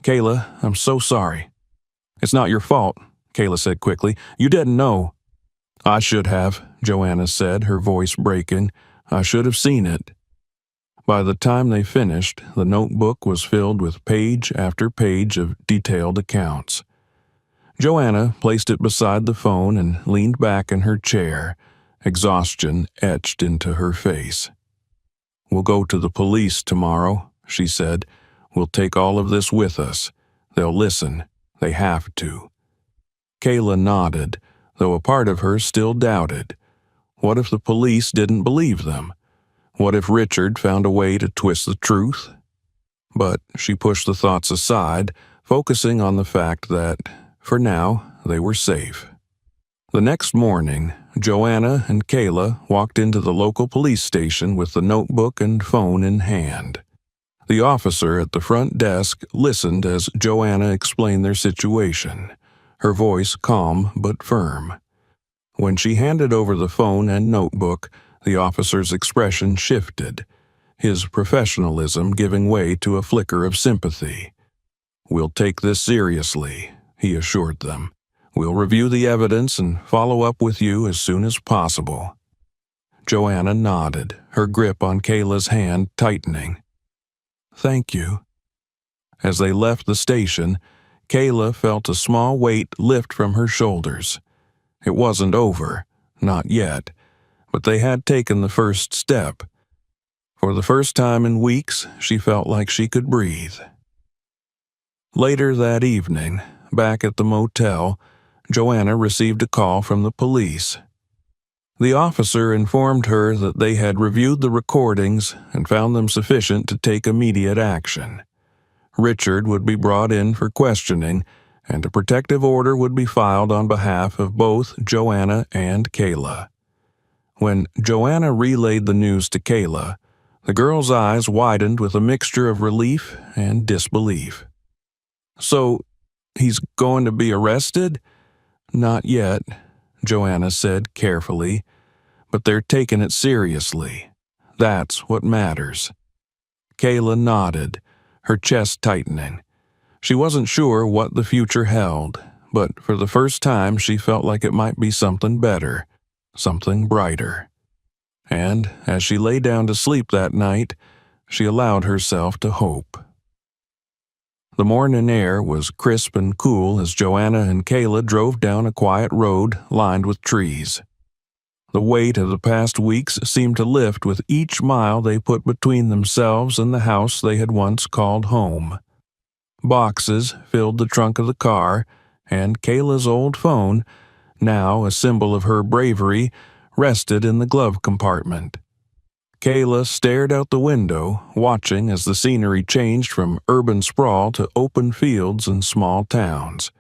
"Kayla, I'm so sorry." "It's not your fault," Kayla said quickly. "You didn't know." "I should have," Joanna said, her voice breaking. "I should have seen it." By the time they finished, the notebook was filled with page after page of detailed accounts. Joanna placed it beside the phone and leaned back in her chair, exhaustion etched into her face. "We'll go to the police tomorrow," she said. "We'll take all of this with us. They'll listen. They have to." Kayla nodded, though a part of her still doubted. What if the police didn't believe them? What if Richard found a way to twist the truth? But she pushed the thoughts aside, focusing on the fact that, for now, they were safe. The next morning, Joanna and Kayla walked into the local police station with the notebook and phone in hand. The officer at the front desk listened as Joanna explained their situation, her voice calm but firm. When she handed over the phone and notebook, the officer's expression shifted, his professionalism giving way to a flicker of sympathy. "We'll take this seriously," he assured them. "We'll review the evidence and follow up with you as soon as possible." Joanna nodded, her grip on Kayla's hand tightening. "Thank you." As they left the station, Kayla felt a small weight lift from her shoulders. It wasn't over, not yet, but they had taken the first step. For the first time in weeks, she felt like she could breathe. Later that evening, back at the motel, Joanna received a call from the police. The officer informed her that they had reviewed the recordings and found them sufficient to take immediate action. Richard would be brought in for questioning, and a protective order would be filed on behalf of both Joanna and Kayla. When Joanna relayed the news to Kayla, the girl's eyes widened with a mixture of relief and disbelief. "So, he's going to be arrested?" "Not yet," Joanna said carefully, "but they're taking it seriously. That's what matters." Kayla nodded, her chest tightening. She wasn't sure what the future held, but for the first time she felt like it might be something better, something brighter. And as she lay down to sleep that night, she allowed herself to hope. The morning air was crisp and cool as Joanna and Kayla drove down a quiet road lined with trees. The weight of the past weeks seemed to lift with each mile they put between themselves and the house they had once called home. Boxes filled the trunk of the car, and Kayla's old phone, now a symbol of her bravery, rested in the glove compartment. Kayla stared out the window, watching as the scenery changed from urban sprawl to open fields and small towns.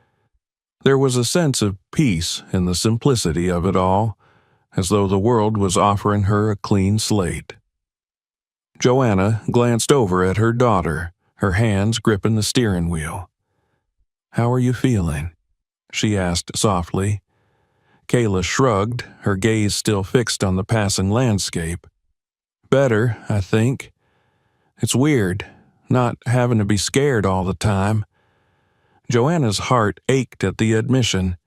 There was a sense of peace in the simplicity of it all, as though the world was offering her a clean slate. Joanna glanced over at her daughter, her hands gripping the steering wheel. "How are you feeling?" she asked softly. Kayla shrugged, her gaze still fixed on the passing landscape. "Better, I think. It's weird, not having to be scared all the time." Joanna's heart ached at the admission.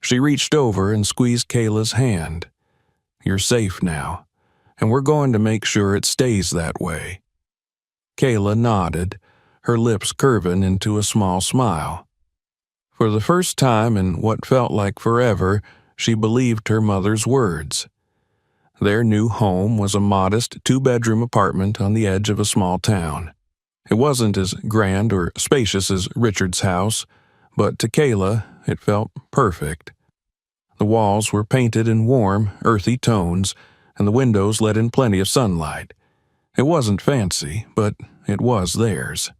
She reached over and squeezed Kayla's hand. "You're safe now, and we're going to make sure it stays that way." Kayla nodded, her lips curving into a small smile. For the first time in what felt like forever, she believed her mother's words. Their new home was a modest two-bedroom apartment on the edge of a small town. It wasn't as grand or spacious as Richard's house, but to Kayla it felt perfect. The walls were painted in warm, earthy tones, and the windows let in plenty of sunlight. It wasn't fancy, but it was theirs.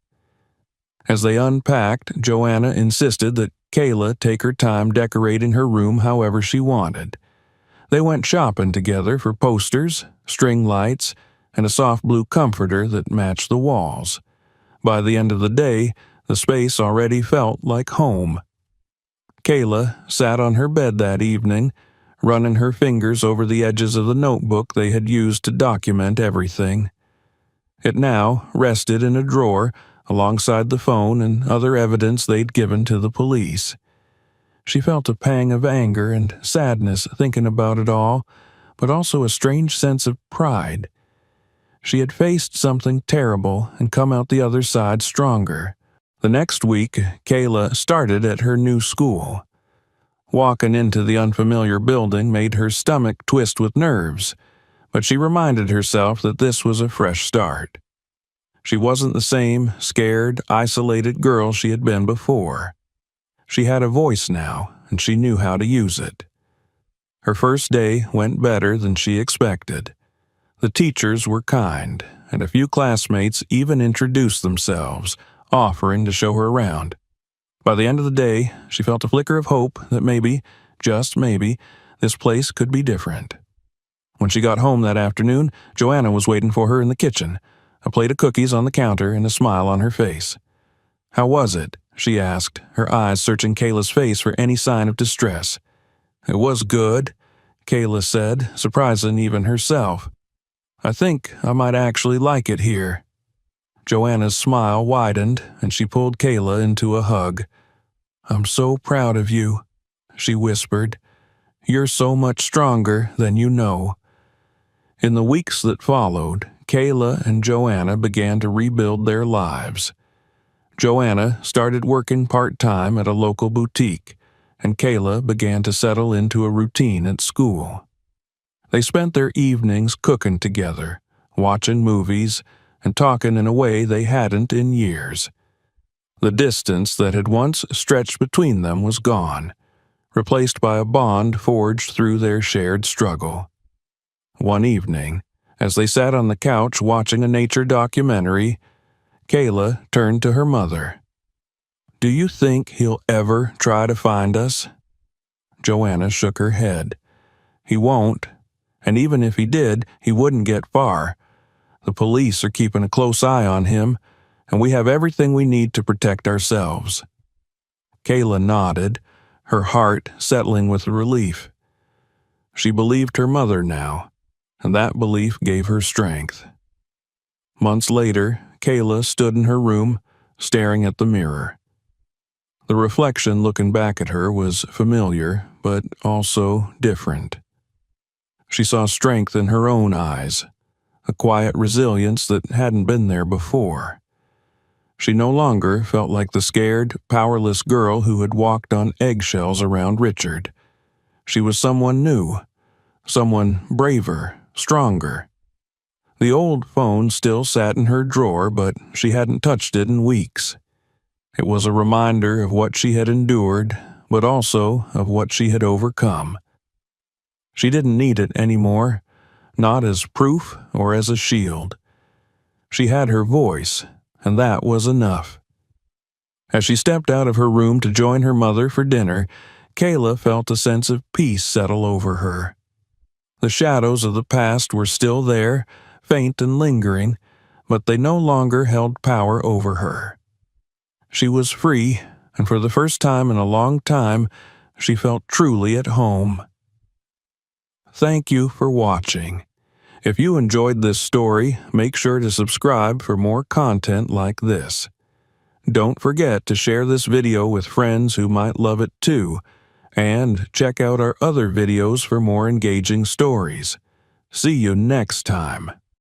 As they unpacked, Joanna insisted that Kayla take her time decorating her room however she wanted. They went shopping together for posters, string lights, and a soft blue comforter that matched the walls. By the end of the day, the space already felt like home. Kayla sat on her bed that evening, running her fingers over the edges of the notebook they had used to document everything. It now rested in a drawer alongside the phone and other evidence they'd given to the police. She felt a pang of anger and sadness thinking about it all, but also a strange sense of pride. She had faced something terrible and come out the other side stronger. The next week, Kayla started at her new school. Walking into the unfamiliar building made her stomach twist with nerves, but she reminded herself that this was a fresh start. She wasn't the same scared, isolated girl she had been before. She had a voice now, and she knew how to use it. Her first day went better than she expected. The teachers were kind, and a few classmates even introduced themselves, offering to show her around. By the end of the day, she felt a flicker of hope that maybe, just maybe, this place could be different. When she got home that afternoon, Joanna was waiting for her in the kitchen, a plate of cookies on the counter and a smile on her face. "How was it?" she asked, her eyes searching Kayla's face for any sign of distress. "It was good," Kayla said, surprising even herself. "I think I might actually like it here." Joanna's smile widened, and she pulled Kayla into a hug. "I'm so proud of you," she whispered. "You're so much stronger than you know." In the weeks that followed, Kayla and Joanna began to rebuild their lives. Joanna started working part-time at a local boutique, and Kayla began to settle into a routine at school. They spent their evenings cooking together, watching movies, and talking in a way they hadn't in years. The distance that had once stretched between them was gone, replaced by a bond forged through their shared struggle. One evening, as they sat on the couch watching a nature documentary, Kayla turned to her mother. "Do you think he'll ever try to find us?" Joanna shook her head. "He won't, and even if he did, he wouldn't get far. The police are keeping a close eye on him, and we have everything we need to protect ourselves." Kayla nodded, her heart settling with relief. She believed her mother now, and that belief gave her strength. Months later, Kayla stood in her room, staring at the mirror. The reflection looking back at her was familiar, but also different. She saw strength in her own eyes, a quiet resilience that hadn't been there before. She no longer felt like the scared, powerless girl who had walked on eggshells around Richard. She was someone new, someone braver, stronger. The old phone still sat in her drawer, but she hadn't touched it in weeks. It was a reminder of what she had endured, but also of what she had overcome. She didn't need it anymore, not as proof or as a shield. She had her voice, and that was enough. As she stepped out of her room to join her mother for dinner, Kayla felt a sense of peace settle over her. The shadows of the past were still there, faint and lingering, but they no longer held power over her. She was free, and for the first time in a long time, she felt truly at home. Thank you for watching. If you enjoyed this story, make sure to subscribe for more content like this. Don't forget to share this video with friends who might love it too, and check out our other videos for more engaging stories. See you next time.